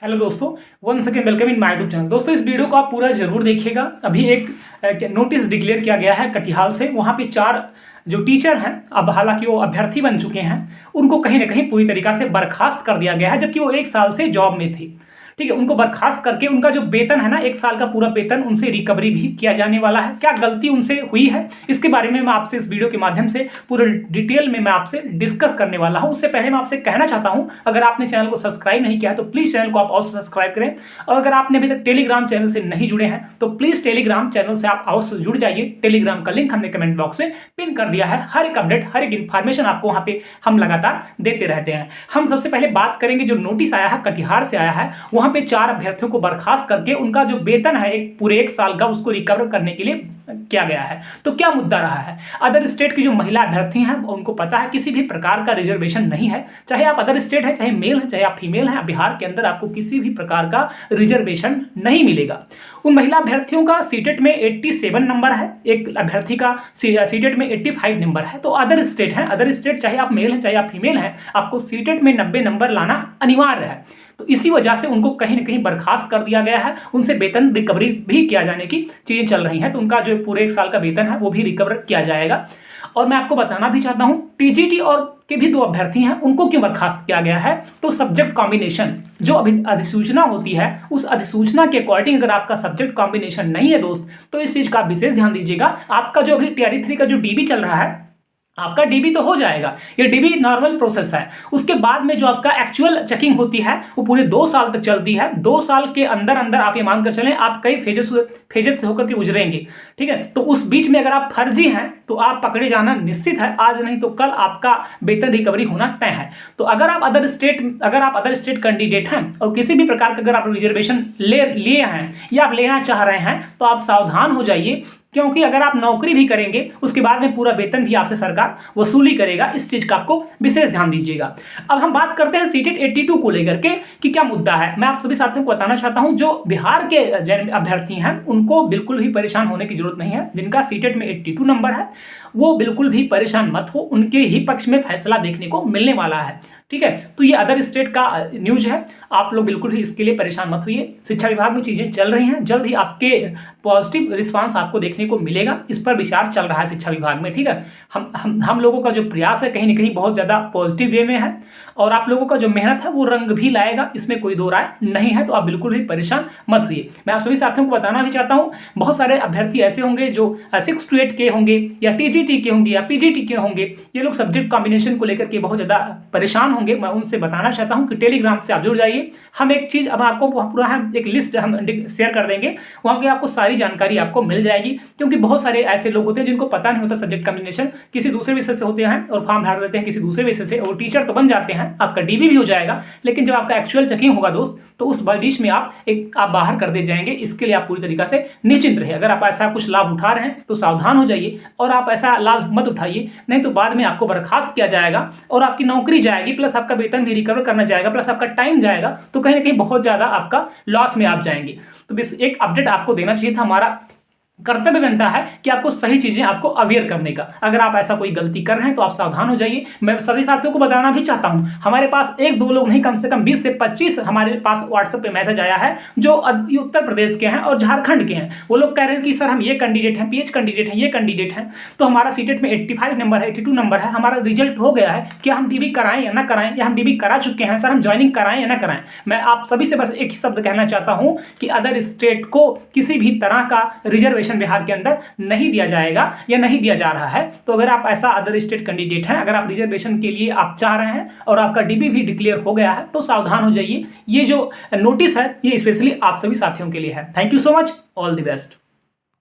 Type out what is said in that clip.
Hello दोस्तों, one second welcome in my YouTube channel. दोस्तों इस वीडियो को आप पूरा जरूर देखिएगा। अभी एक नोटिस डिक्लेयर किया गया है कटिहार से। वहाँ पे 4 जो टीचर हैं, अब हालांकि वो अभ्यर्थी बन चुके हैं, उनको कहीं ना कहीं पूरी तरीका से बर्खास्त कर दिया गया है, जबकि वो 1 साल से जॉब में थे। ठीक है, उनको बर्खास्त करके उनका जो वेतन है ना, 1 साल का पूरा वेतन उनसे रिकवरी भी किया जाने वाला है। क्या गलती उनसे हुई है, इसके बारे में मैं आपसे इस वीडियो के माध्यम से पूरे डिटेल में मैं आपसे डिस्कस करने वाला हूं। उससे पहले मैं आपसे कहना चाहता हूं, अगर आपने चैनल को सब्सक्राइब नहीं किया है तो प्लीज चैनल को आप अवश्य सब्सक्राइब करें। और अगर आपने अभी तक टेलीग्राम चैनल से नहीं जुड़े हैं तो प्लीज टेलीग्राम चैनल से आप अवश्य जुड़ जाइए। टेलीग्राम का लिंक हमने कमेंट बॉक्स में पिन कर दिया है। हर एक अपडेट, हर एक इन्फॉर्मेशन आपको वहां पे हम लगातार देते रहते हैं। हम सबसे पहले बात करेंगे, जो नोटिस आया है कटिहार से आया है, वहां पे 4 अभ्यर्थियों को बर्खास्त करके उनका जो वेतन है एक पूरे 1 साल का, उसको रिकवर करने के लिए किया गया है। तो क्या मुद्दा रहा है? अदर स्टेट की जो महिला अभ्यर्थी हैं उनको पता है किसी भी प्रकार का रिजर्वेशन नहीं है। चाहे आप अदर स्टेट है, चाहे मेल है, चाहे आप फीमेल हैं, बिहार के अंदर आपको किसी भी प्रकार का रिजर्वेशन नहीं मिलेगा। उन महिला अभ्यर्थियों का सीटेट में 87 नंबर है, एक अभ्यर्थी का सीटेट में 85 नंबर है। तो अदर स्टेट है, अदर स्टेट चाहे आप मेल हैं चाहे आप फीमेल हैं, आपको सीटेट में 90 नंबर लाना अनिवार्य है। तो इसी वजह से उनको कहीं ना कहीं बर्खास्त कर दिया गया है। उनसे वेतन रिकवरी भी किया जाने की चीजें चल रही हैं। तो उनका जो पूरे 1 साल का वेतन है वो भी रिकवर किया जाएगा। और मैं आपको बताना भी चाहता हूं, टीजीटी और के भी 2 अभ्यर्थी हैं, उनको क्यों बर्खास्त किया गया है? तो सब्जेक्ट कॉम्बिनेशन जो अभी अधिसूचना होती है, उस अधिसूचना के अकॉर्डिंग अगर आपका सब्जेक्ट कॉम्बिनेशन नहीं है दोस्त, तो इस चीज का विशेष ध्यान दीजिएगा। आपका जो अभी टीआरई 3 का जो डीबी चल रहा है, आपका डीबी तो हो जाएगा, ये डीबी नॉर्मल प्रोसेस है। उसके बाद में जो आपका एक्चुअल चेकिंग होती है वो पूरे 2 साल तक चलती है। 2 साल के अंदर अंदर आप ये मानकर चलें, आप कई फेजेस से होकर के गुजरेंगे। ठीक है, तो उस बीच में अगर आप फर्जी हैं तो आप पकड़े जाना निश्चित है। आज नहीं तो कल आपका वेतन रिकवरी होना तय है। तो अगर आप अदर स्टेट कैंडिडेट हैं और किसी भी प्रकार का अगर आप रिजर्वेशन लिए हैं या आप लेना चाह रहे हैं, तो आप सावधान हो जाइए, क्योंकि अगर आप नौकरी भी करेंगे उसके बाद में पूरा वेतन भी आपसे सरकार वसूली करेगा। इस चीज का आपको विशेष ध्यान दीजिएगा। अब हम बात करते हैं सीटेट 82 को लेकर के कि क्या मुद्दा है। मैं आप सभी साथियों को बताना चाहता हूं, जो बिहार के अभ्यर्थी हैं उनको बिल्कुल भी परेशान होने की जरूरत नहीं है। जिनका सीटेट में 82 नंबर है वो बिल्कुल भी परेशान मत हो, उनके ही पक्ष में फैसला देखने को मिलने वाला है। ठीक है, तो ये अदर स्टेट का न्यूज है, आप लोग बिल्कुल भी इसके लिए परेशान मत होइए। शिक्षा विभाग में चीजें चल रही हैं, जल्द ही आपके पॉजिटिव रिस्पांस आपको देखने को मिलेगा। इस पर विचार चल रहा है शिक्षा विभाग में। ठीक है, हम लोगों का जो प्रयास है कहीं ना कहीं बहुत ज्यादा पॉजिटिव वे में है, और आप लोगों का जो मेहनत है वो रंग भी लाएगा, इसमें कोई दो राय नहीं है। तो आप बिल्कुल भी परेशान मत होइए। मैं आप सभी साथियों को बताना भी चाहता हूं, बहुत सारे अभ्यर्थी ऐसे होंगे जो 6 to 8 के होंगे या टीजीटी के होंगे या पीजीटी के होंगे, ये लोग सब्जेक्ट कॉम्बिनेशन को लेकर के बहुत ज्यादा परेशान होंगे। मैं उनसे बताना चाहता हूं कि टेलीग्राम से आप जुड़ जाइए। हम एक चीज अब आपको पूरा हम एक लिस्ट हम शेयर कर देंगे, वहां पे आपको सारी जानकारी आपको मिल जाएगी। क्योंकि बहुत सारे ऐसे लोग होते हैं जिनको पता नहीं होता सब्जेक्ट कॉम्बिनेशन, किसी दूसरे विषय से होते हैं और फॉर्म भर देते हैं किसी दूसरे विषय से, और टीचर तो बन जाते हैं, आपका डीबी भी हो जाएगा, लेकिन जब आपका एक्चुअल चेकिंग होगा दोस्त, तो उस बीच में आप बाहर कर दे जाएंगे। इसके लिए आप पूरी तरीका से निश्चिंत रहिए। अगर आप ऐसा कुछ लाभ उठा रहे हैं तो सावधान हो जाइए और आप ऐसा लाभ मत उठाइए, नहीं तो बाद में आपको बर्खास्त किया जाएगा और आपकी नौकरी जाएगी, प्लस आपका वेतन भी रिकवर करना जाएगा, प्लस आपका टाइम जाएगा। तो कहीं ना कहीं बहुत ज्यादा आपका लॉस में आप जाएंगे। तो बस एक अपडेट आपको देना चाहिए था। हमारा कर्तव्य बनता है कि आपको सही चीजें आपको अवेयर करने का। अगर आप ऐसा कोई गलती कर रहे हैं तो आप सावधान हो जाइए। मैं सभी साथियों को बताना भी चाहता हूं, हमारे पास 1-2 लोग नहीं, कम से कम 20 से 25 हमारे पास व्हाट्सएप पे मैसेज आया है जो उत्तर प्रदेश के हैं और झारखंड के हैं। वो लोग कह रहे हैं कि सर हम ये कैंडिडेट हैं, पीएच कैंडिडेट हैं, ये कैंडिडेट हैं, तो हमारा सीटेट में 85 नंबर है, 82 नंबर है, हमारा रिजल्ट हो गया है, क्या हम डीबी कराएं या ना कराएं, या हम डीबी करा चुके हैं सर, हम ज्वाइनिंग कराएं या ना कराएं। मैं आप सभी से बस एक ही शब्द कहना चाहता हूं कि अदर स्टेट को किसी भी तरह का रिजर्वेशन बिहार के अंदर नहीं दिया जाएगा या नहीं दिया जा रहा है। तो अगर आप ऐसा अदर स्टेट कैंडिडेट हैं, अगर आप रिजर्वेशन के लिए आप चाह रहे हैं और आपका डीबी भी डिक्लेयर हो गया है, तो सावधान हो जाइए। ये जो नोटिस है ये स्पेशली आप सभी साथियों के लिए है। Thank you so much, all the best.